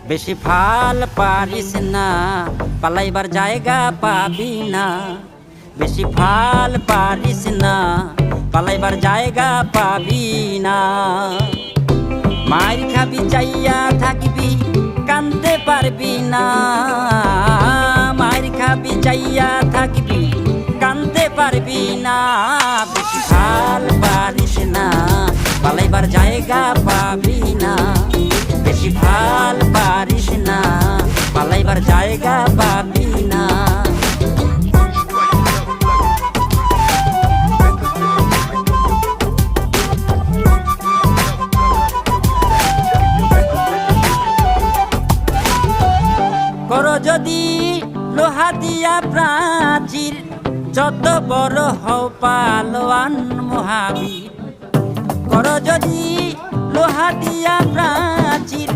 বেশি ফাল পারিস না, পালাইবার জায়গা পাবি না। বেশি ফাল পারিস না, পালাইবার জায়গা পাবি না। মার খাবি চাইয়া থাকবি, কানতে পারবি না। মার খাবি চাইয়া থাকবি, কানতে পারবি না। বেশি ফাল পারিস না, পালাইবার জায়গা পাবি না। বেশি ফাল পারিস না, পালাইবার জায়গা পাবি না। কর যদি লোহা দিয়া প্রাচীর, যত বড় হও পালোয়ান মহাবীর। কর যদি লোহা দিয়া প্রাচীর।